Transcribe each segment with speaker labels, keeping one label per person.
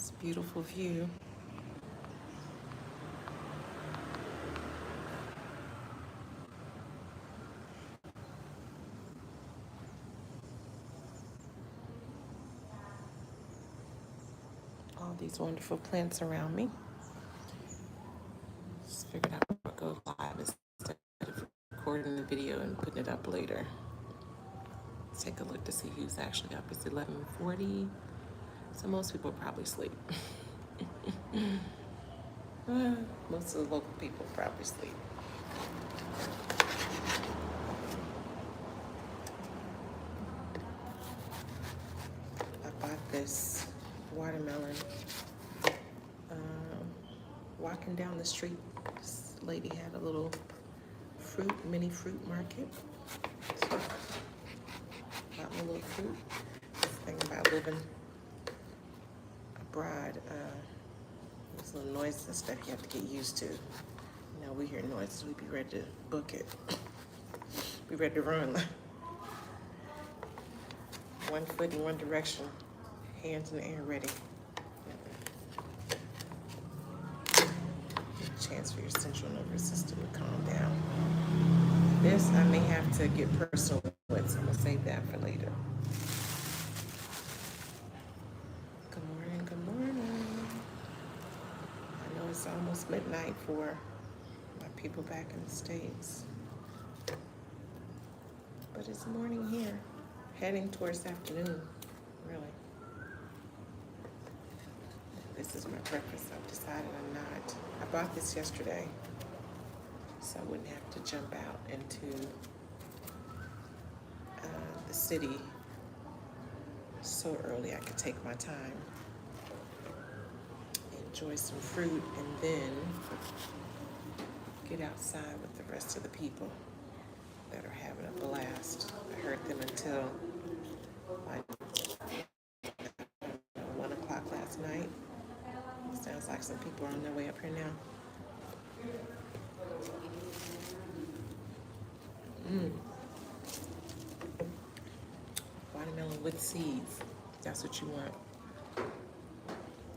Speaker 1: It's a beautiful view. All these wonderful plants around me. Just figured out what goes live instead of recording the video and putting it up later. Let's take a look to see who's actually up. It's 11:40, so most people probably sleep. Most of the local people probably sleep. I bought this watermelon walking down the street. This lady had a little mini fruit market. So got my little fruit. This thing about living abroad, there's little noises and stuff you have to get used to. You know, we hear noises, we be ready to book it. Be ready to run. One foot in one direction, hands in the air ready. Chance for your central nervous system to calm down. This I may have to get personal with, so I'm gonna save that for later. Good morning, good morning. I know it's almost midnight for my people back in the States, but it's morning here, heading towards afternoon, really. This is my breakfast. I've decided I'm not. I bought this yesterday, so I wouldn't have to jump out into the city so early. I could take my time, enjoy some fruit, and then get outside with the rest of the people that are having a blast. I heard them until like 1 o'clock last night. Sounds like some people are on their way up here now. Watermelon with seeds. That's what you want.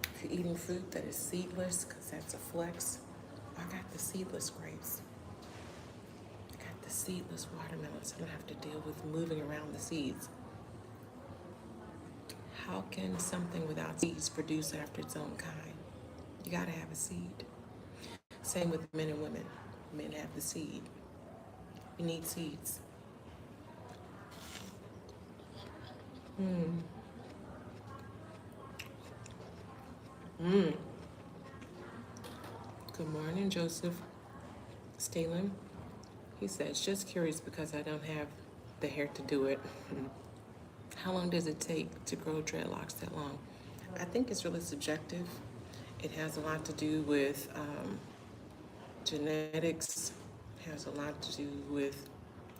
Speaker 1: If you're eating fruit that is seedless, because that's a flex, I got the seedless grapes. I got the seedless watermelons. I don't have to deal with moving around the seeds. How can something without seeds produce after its own kind? You gotta have a seed. Same with men and women. Men have the seed. You need seeds. Good morning, Joseph Stalin. He says, just curious because I don't have the hair to do it. How long does it take to grow dreadlocks that long? I think it's really subjective. It has a lot to do with genetics. It has a lot to do with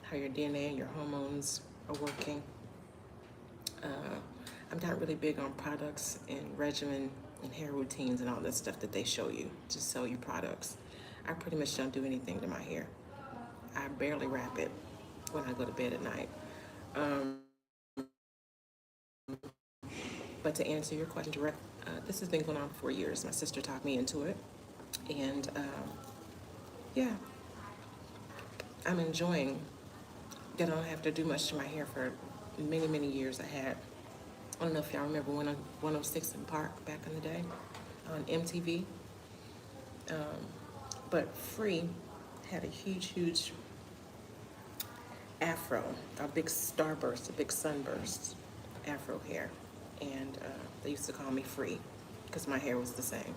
Speaker 1: how your DNA and your hormones are working. I'm not really big on products and regimen and hair routines and all that stuff that they show you to sell you products. I pretty much don't do anything to my hair. I barely wrap it when I go to bed at night. But to answer your question directly, this has been going on for 4 years. My sister talked me into it. And yeah, I'm enjoying that I don't have to do much to my hair for many, many years. I don't know if y'all remember 106 in Park back in the day on MTV. But Free had a huge afro, a big starburst, a big sunburst afro hair. And they used to call me Free because my hair was the same.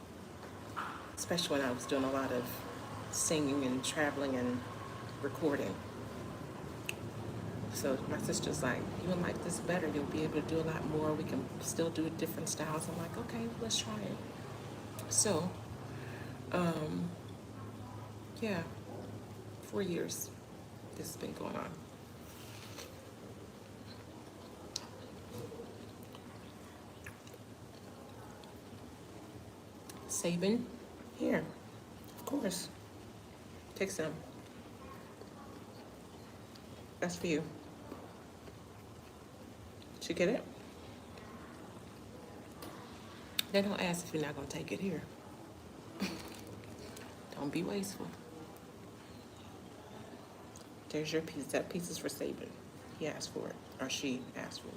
Speaker 1: Especially when I was doing a lot of singing and traveling and recording. So my sister's like, you will like this better. You'll be able to do a lot more. We can still do different styles. I'm like, okay, let's try it. So, yeah, 4 years this has been going on. Sabin, here, of course. Take some. That's for you. Did you get it? They don't ask if you're not gonna take it here. Don't be wasteful. There's your piece. That piece is for Saban. He asked for it, or she asked for it.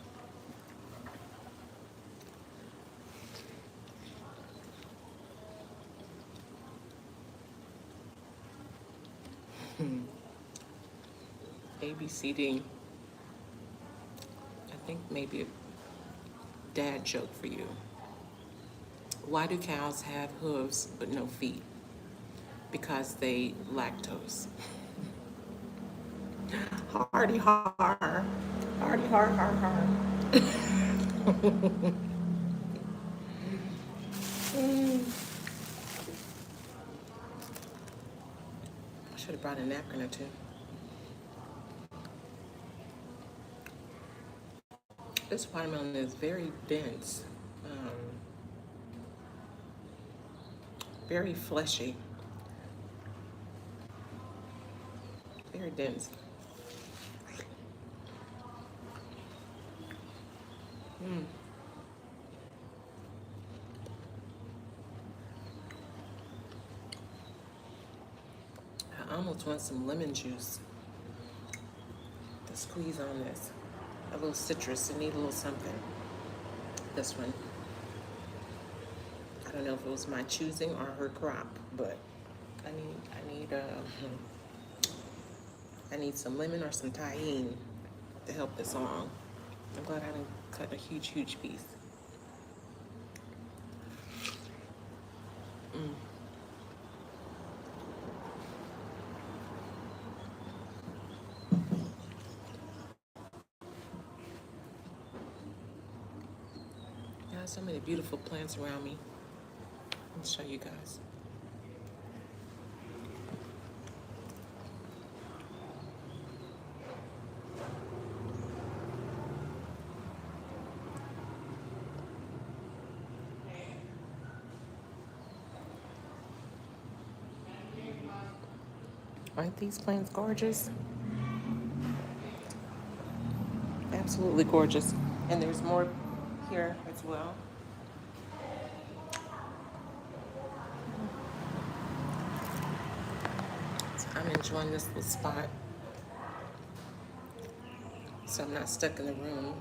Speaker 1: ABCD. I think maybe a dad joke for you. Why do cows have hooves but no feet? Because they lactose. Hardy har. Hardy har har har. I should have brought a napkin or two. This watermelon is very dense, very fleshy, very dense. I almost want some lemon juice to squeeze on this. A little citrus, I need a little something. This one. I don't know if it was my choosing or her crop, but I need some lemon or some tahine to help this along. I'm glad I didn't cut a huge piece. Yeah, so many beautiful plants around me. I'll show you guys. Aren't these plants gorgeous? Absolutely gorgeous. And there's more here as well. So I'm enjoying this little spot. So I'm not stuck in the room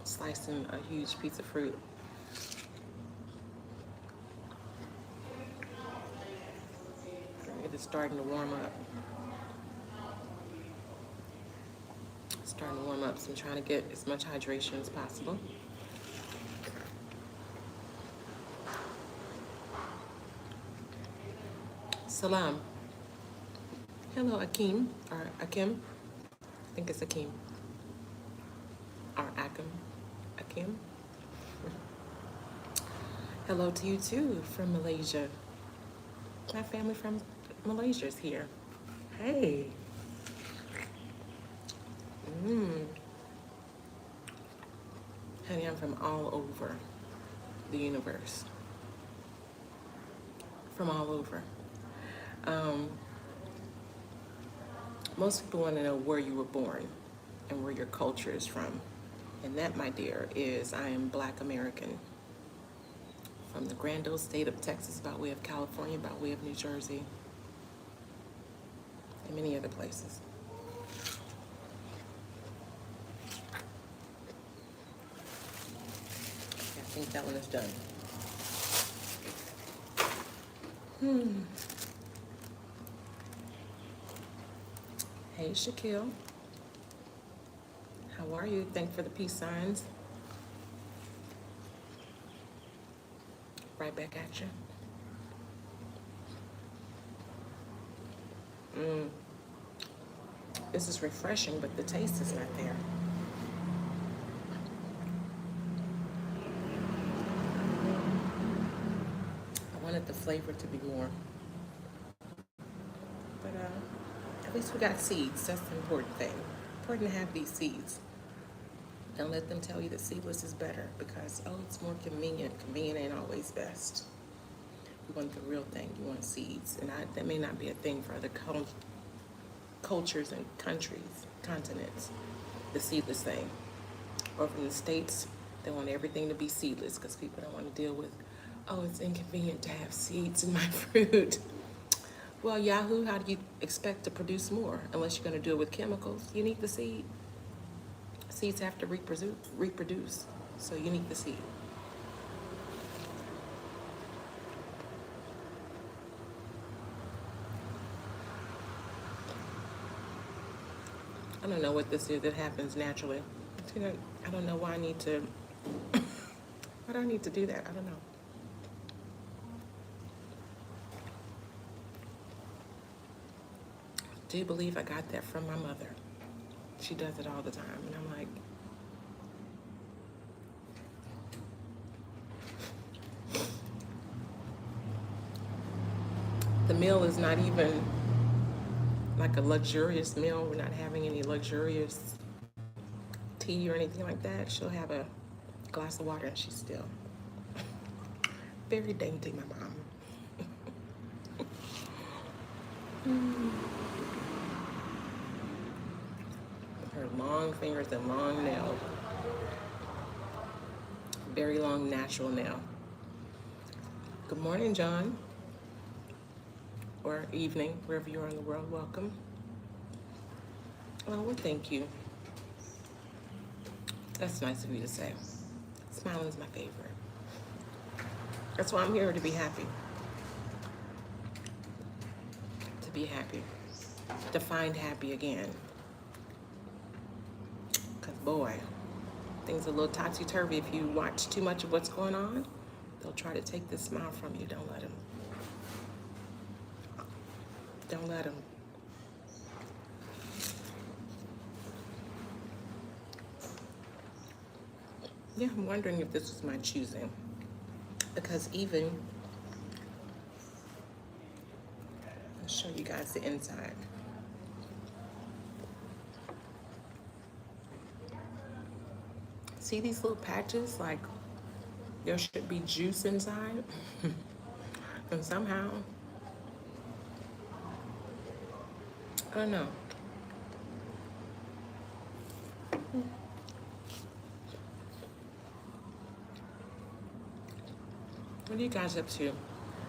Speaker 1: slicing a huge piece of fruit. It is starting to warm up. It's starting to warm up, so I'm trying to get as much hydration as possible. Salam. Hello, Akim, or Akim. I think it's Akim. Or Akim. Hello to you too, from Malaysia. My family from Malaysia is here. Hey. Honey, I'm from all over the universe. From all over. Most people want to know where you were born and where your culture is from. And that, my dear, is I am Black American. From the grand old state of Texas, by way of California, by way of New Jersey, and many other places. I think that one is done. Hey, Shaquille. How are you? Thank you for the peace signs. Right back at you. This is refreshing, but the taste is not there. I wanted the flavor to be more. But at least we got seeds. That's the important thing. Important to have these seeds. Don't let them tell you that seedless is better because, oh, it's more convenient. Convenient ain't always best. You want the real thing. You want seeds. And that may not be a thing for other cultures and countries, continents, the seedless thing. Or from the States, They want everything to be seedless because people don't want to deal with, oh, it's inconvenient to have seeds in my fruit. Well, Yahoo, how do you expect to produce more unless you're going to do it with chemicals? You need the seed. Seeds have to reproduce. So you need the seed. I don't know what this is that happens naturally. I don't know why I need to, why do I need to do that? I don't know. Do you believe I got that from my mother? She does it all the time. And I'm like, the meal is not even like a luxurious meal. We're not having any luxurious tea or anything like that. She'll have a glass of water and she's still very dainty, my mom. Her long fingers and long nails. Very long natural nail. Good morning, John. Or evening, wherever you are in the world. Welcome. Oh, well, thank you. That's nice of you to say. Smiling is my favorite. That's why I'm here, to be happy. To be happy. To find happy again. Because, boy, things are a little topsy-turvy. If you watch too much of what's going on, they'll try to take this smile from you. Don't let them. Don't let them. Yeah, I'm wondering if this was my choosing. Because even, I'll show you guys the inside. See these little patches? Like, there should be juice inside. And somehow, I don't know. What are you guys up to?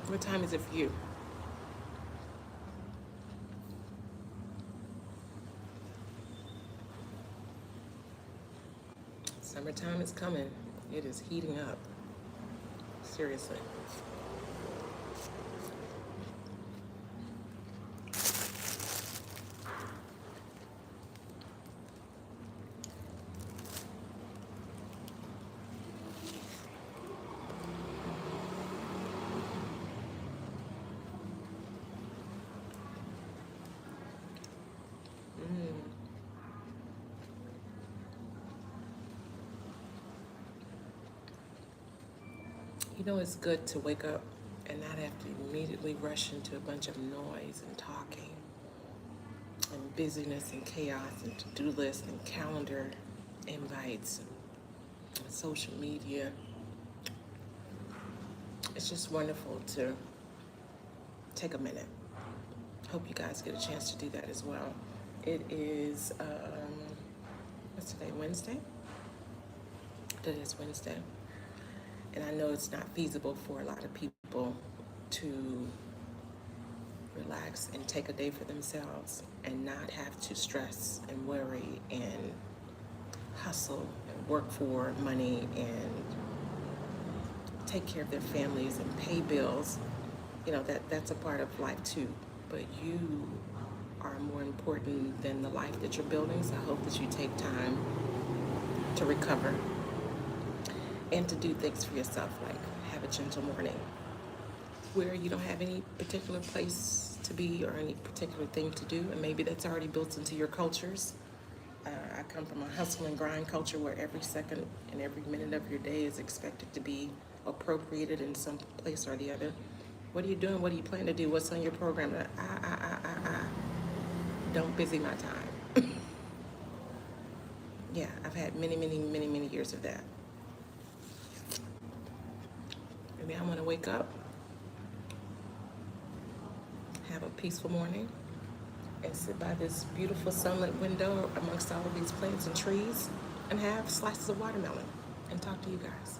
Speaker 1: What time is it for you? Summertime is coming. It is heating up. Seriously. You know, it's good to wake up and not have to immediately rush into a bunch of noise and talking and busyness and chaos and to-do lists and calendar invites and social media. It's just wonderful to take a minute. Hope you guys get a chance to do that as well. It is, what's today, Wednesday? It is Wednesday. And I know it's not feasible for a lot of people to relax and take a day for themselves and not have to stress and worry and hustle and work for money and take care of their families and pay bills. You know, that's a part of life too. But you are more important than the life that you're building. So I hope that you take time to recover and to do things for yourself, like have a gentle morning where you don't have any particular place to be or any particular thing to do, and maybe that's already built into your cultures. I come from a hustle and grind culture where every second and every minute of your day is expected to be appropriated in some place or the other. What are you doing? What do you plan to do? What's on your program? Don't busy my time. Yeah, I've had many years of that. Maybe I want to wake up, have a peaceful morning, and sit by this beautiful sunlit window amongst all of these plants and trees and have slices of watermelon. and talk to you guys.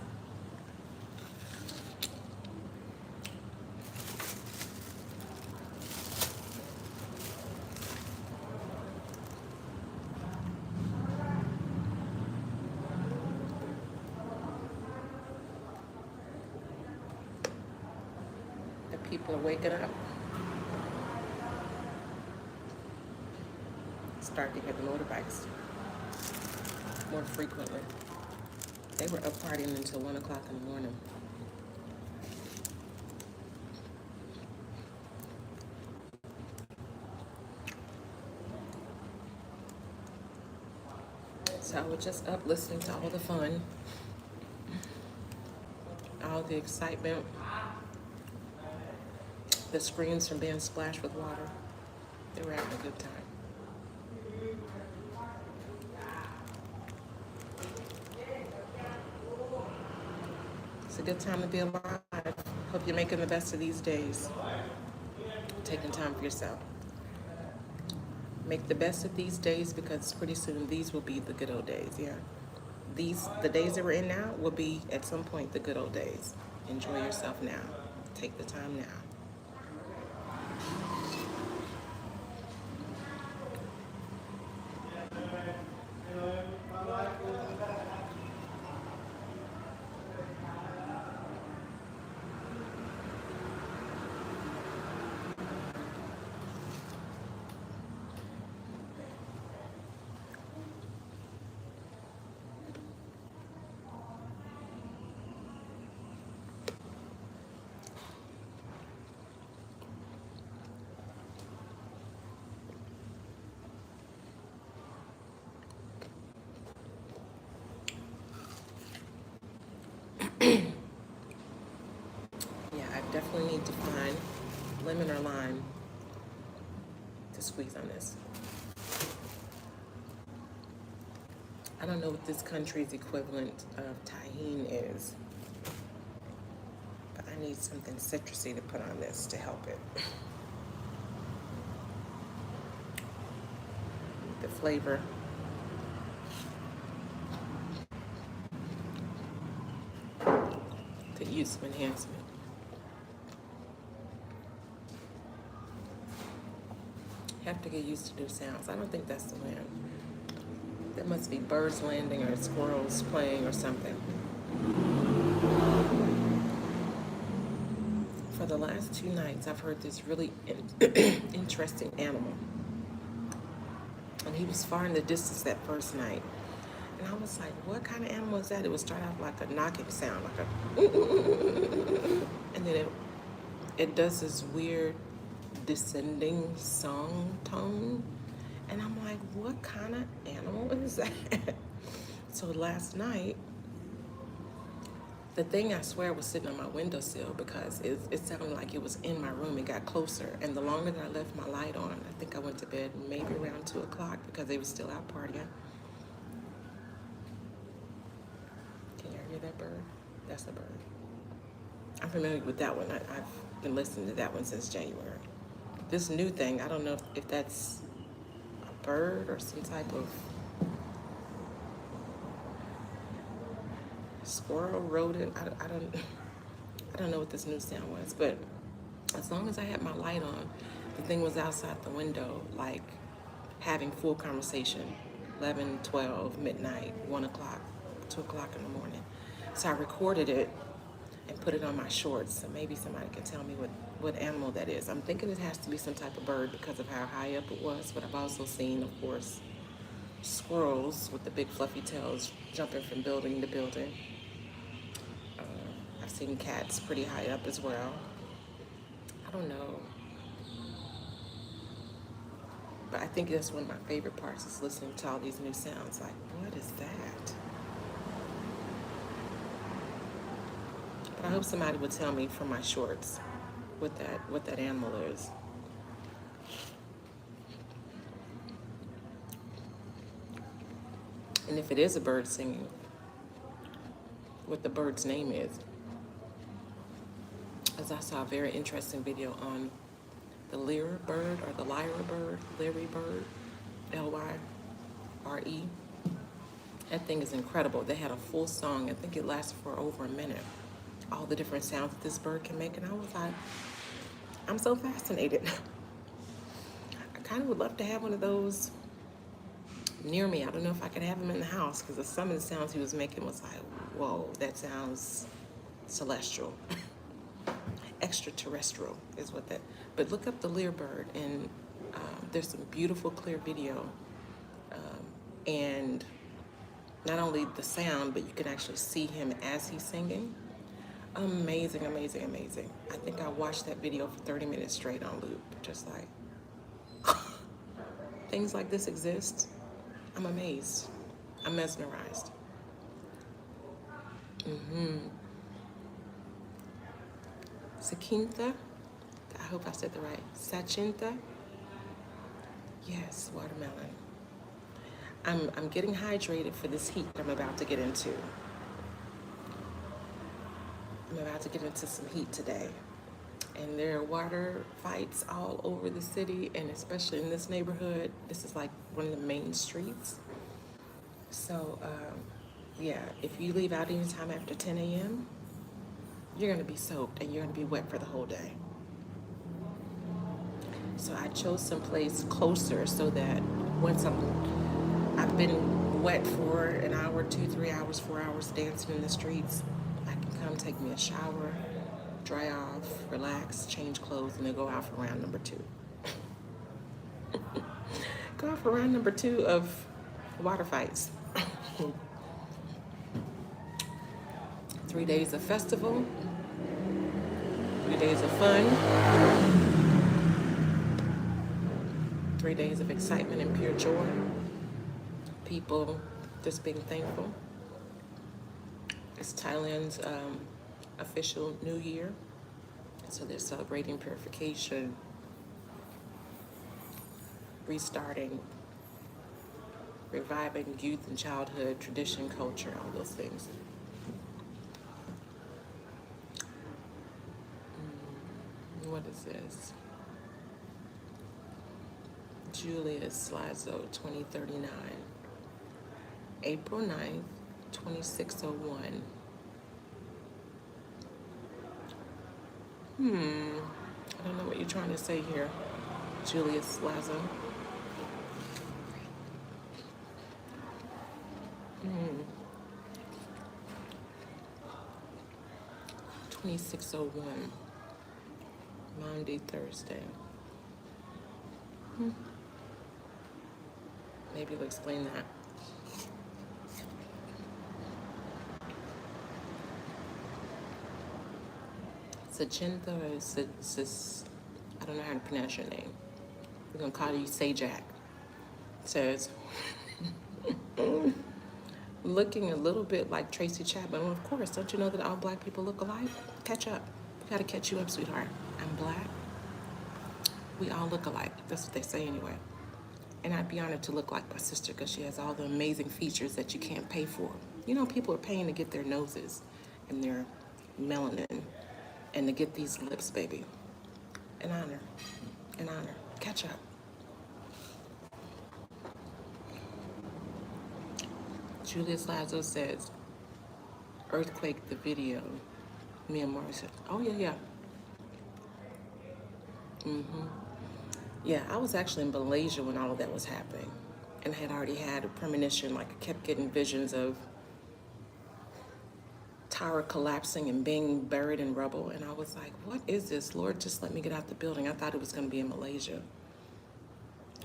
Speaker 1: The people are waking up. Start to hit the motorbikes more frequently. They were up partying until 1 o'clock in the morning. So I was just up listening to all the fun, all the excitement, the screams from being splashed with water. They were having a good time. It's a good time to be alive. Hope you're making the best of these days. Taking time for yourself. Make the best of these days because pretty soon these will be the good old days, yeah. The days that we're in now will be at some point the good old days. Enjoy yourself now. Take the time now. Yeah, I definitely need to find lemon or lime to squeeze on this. I don't know what this country's equivalent of tahine is, but I need something citrusy to put on this to help it. The flavor. Could use some enhancement. Have to get used to new sounds. I don't think that's the wind. There must be birds landing or squirrels playing or something. For the last 2 nights, I've heard this really interesting animal. And he was far in the distance that first night. And I was like, what kind of animal is that? It would start out like a knocking sound, like a and then it does this weird descending song tone. And I'm like, what kind of animal is that? So last night, the thing I swear was sitting on my windowsill because it sounded like it was in my room. It got closer. And the longer that I left my light on, I think I went to bed maybe around 2 o'clock because they were still out partying. Can you hear that bird? That's a bird. I'm familiar with that one. I've been listening to that one since January. This new thing, I don't know if that's a bird or some type of squirrel, rodent. I don't know what this new sound was, but as long as I had my light on, the thing was outside the window, like having full conversation, 11, 12, midnight, 1 o'clock, 2 o'clock in the morning. So I recorded it and put it on my shorts, so maybe somebody can tell me what animal that is. I'm thinking it has to be some type of bird because of how high up it was, but I've also seen, of course, squirrels with the big fluffy tails jumping from building to building. I've seen cats pretty high up as well. I don't know. But I think that's one of my favorite parts is listening to all these new sounds. Like, what is that? But I hope somebody would tell me from my shorts what that animal is. And if it is a bird singing, what the bird's name is. As I saw a very interesting video on the lyre bird or the lyre bird, Lyre bird, Lyre. That thing is incredible. They had a full song. I think it lasted for over a minute. All the different sounds that this bird can make. And I was like, I'm so fascinated. I kind of would love to have one of those near me. I don't know if I could have him in the house because some of the sounds he was making was like, whoa, that sounds celestial. Extraterrestrial is what that. But look up the lyrebird, and there's some beautiful, clear video. And not only the sound, but you can actually see him as he's singing. Amazing, amazing, amazing. I think I watched that video for 30 minutes straight on loop, just like, things like this exist. I'm amazed. I'm mesmerized. Sakinta, I hope I said the right. Sachinta, yes, watermelon. I'm getting hydrated for this heat I'm about to get into. I'm about to get into some heat today. And there are water fights all over the city, and especially in this neighborhood. This is like one of the main streets. So, yeah, if you leave out anytime after 10 a.m., you're gonna be soaked and you're gonna be wet for the whole day. So I chose some place closer so that once I've been wet for an hour, 2, 3 hours, 4 hours dancing in the streets, I can come take me a shower, dry off, relax, change clothes, and then go out for round number 2. Go out for round number 2 of water fights. 3 days of festival, 3 days of fun, 3 days of excitement and pure joy. People just being thankful. It's Thailand's official New Year, so they're celebrating purification, restarting, reviving youth and childhood, tradition, culture, all those things. What is this? Julius Lazo, 2039. April 9th, 2601. I don't know what you're trying to say here, Julius Lazo. 2601. Monday, Thursday. Maybe we'll explain that. Sachinta is I don't know how to pronounce your name. We're gonna call you Sajak. Says looking a little bit like Tracy Chapman. Well, of course, don't you know that all black people look alike? Catch up. Gotta catch you up, sweetheart. I'm black. We all look alike. That's what they say anyway. And I'd be honored to look like my sister because she has all the amazing features that you can't pay for. You know, people are paying to get their noses and their melanin and to get these lips, baby. An honor. An honor. Catch up. Julius Lazo says, Earthquake the video. Myanmar said, oh, yeah. Yeah, I was actually in Malaysia when all of that was happening. And I had already had a premonition, like I kept getting visions of tower collapsing and being buried in rubble. And I was like, what is this? Lord, just let me get out the building. I thought it was gonna be in Malaysia.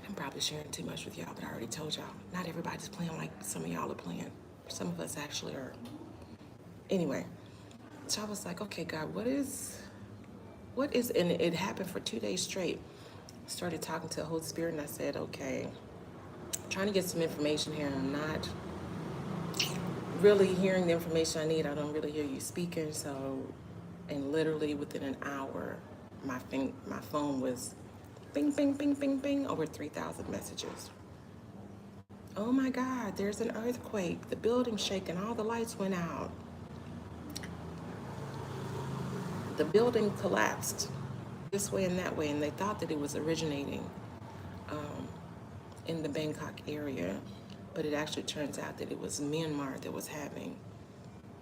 Speaker 1: I'm probably sharing too much with y'all, but I already told y'all, not everybody's playing like some of y'all are playing. Some of us actually are. Anyway, so I was like, okay, God, what is, and it happened for 2 days straight. I started talking to the Holy Spirit and I said, okay, I'm trying to get some information here. I'm not really hearing the information I need. I don't really hear you speaking. So, and literally within an hour, my phone was bing, bing, bing, bing, bing, over 3,000 messages. Oh my God, there's an earthquake. The building's shaking, all the lights went out. The building collapsed this way and that way, and they thought that it was originating in the Bangkok area. but it actually turns out that it was Myanmar that was having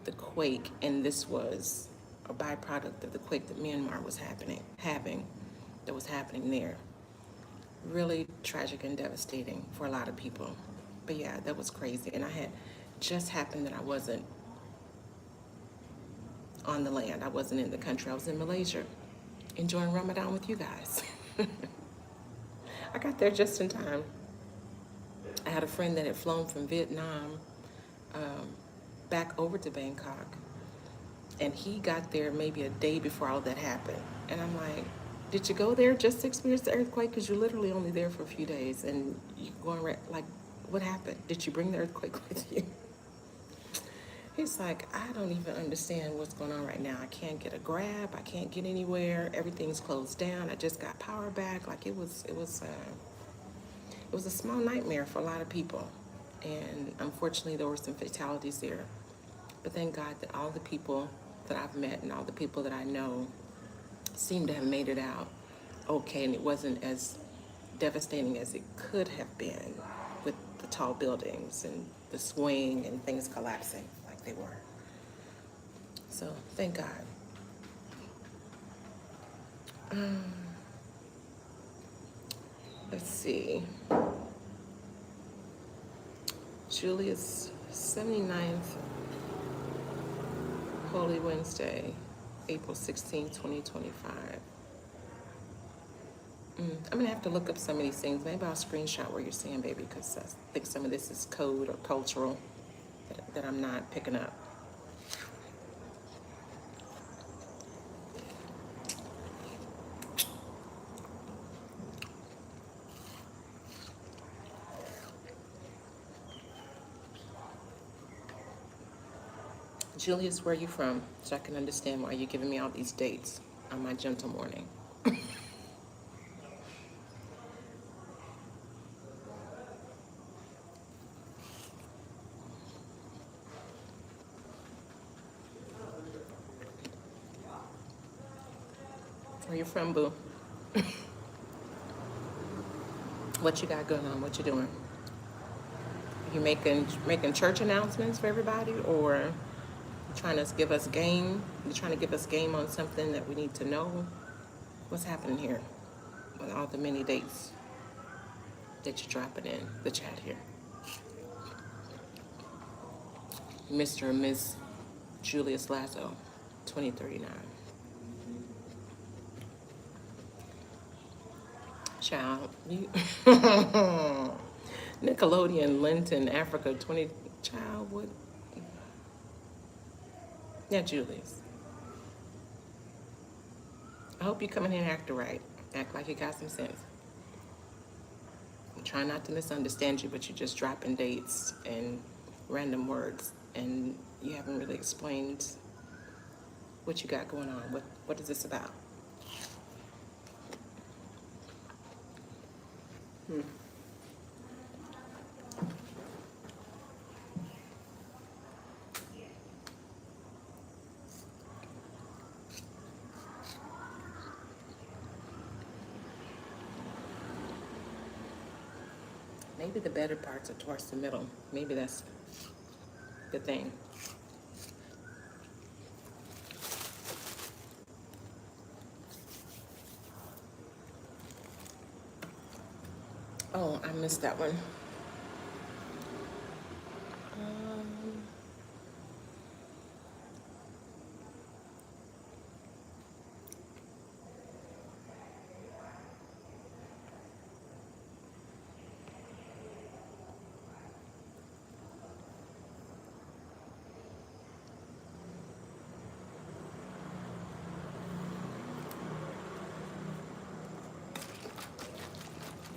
Speaker 1: the quake, and this was a byproduct of the quake that Myanmar was that was happening there. Really tragic and devastating for a lot of people. But yeah, that was crazy. And I had just happened that I wasn't on the land. I wasn't in the country. I was in Malaysia enjoying Ramadan with you guys. I got there just in time. I had a friend that had flown from Vietnam back over to Bangkok, and he got there maybe a day before all that happened. And I'm like, did you go there just to experience the earthquake? Because you're literally only there for a few days, and you're going right, like, what happened? Did you bring the earthquake with you? He's like, I don't even understand what's going on right now. I can't get a grab. I can't get anywhere. Everything's closed down. I just got power back. Like it was a small nightmare for a lot of people. And unfortunately, there were some fatalities there. But thank God that all the people that I've met and all the people that I know seem to have made it out okay, and it wasn't as devastating as it could have been with the tall buildings and the swing and things collapsing like they were. So thank God. Let's see. Julia's 79th Holy Wednesday, April 16, 2025. I'm gonna have to look up some of these things. Maybe I'll screenshot what you're saying, baby, because I think some of this is code or cultural that I'm not picking up. Julius, where are you from? So I can understand why you're giving me all these dates on my gentle morning. Where you from, boo? What you got going on? What you doing? You making church announcements for everybody, or you trying to give us game? You trying to give us game on something that we need to know? What's happening here with all the many dates that you're dropping in the chat here? Mr. and Miss Julius Lazo, 2039. Child, you Nickelodeon, Linton, Africa, 20. Child, what? Yeah, Julius. I hope you come in here and act right. Act like you got some sense. I'm trying not to misunderstand you, but you're just dropping dates and random words, and you haven't really explained what you got going on. What is this about? Maybe the better parts are towards the middle. Maybe that's the thing. Oh, I missed that one.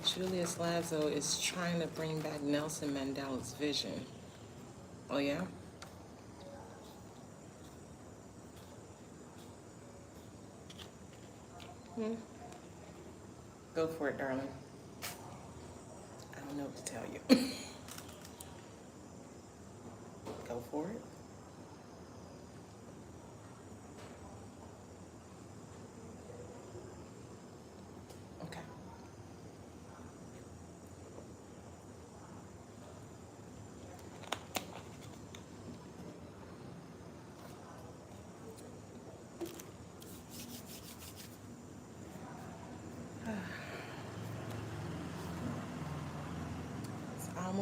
Speaker 1: Julius Lazo is trying to bring back Nelson Mandela's vision. Oh, yeah? Go for it, darling. I don't know what to tell you. Go for it. Okay.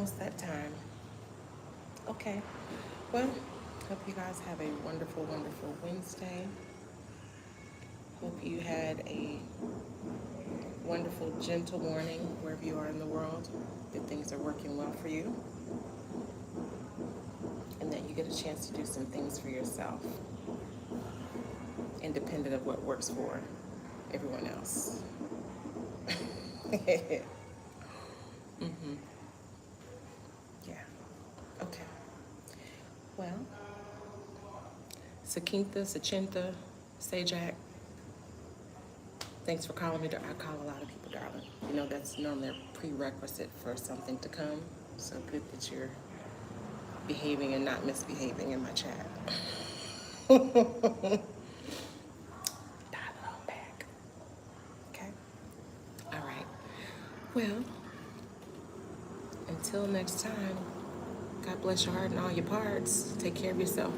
Speaker 1: almost that time. Okay. Well, hope you guys have a wonderful, wonderful Wednesday. Hope you had a wonderful, gentle morning wherever you are in the world, that things are working well for you, and that you get a chance to do some things for yourself, independent of what works for everyone else. Yeah. Okay. Well, Sakintha, Sachinta, Sajak, thanks for calling me. I call a lot of people darling. You know, that's normally a prerequisite for something to come. So good that you're behaving and not misbehaving in my chat. Dial it on back. Okay? All right. Well, until next time, God bless your heart and all your parts. Take care of yourself.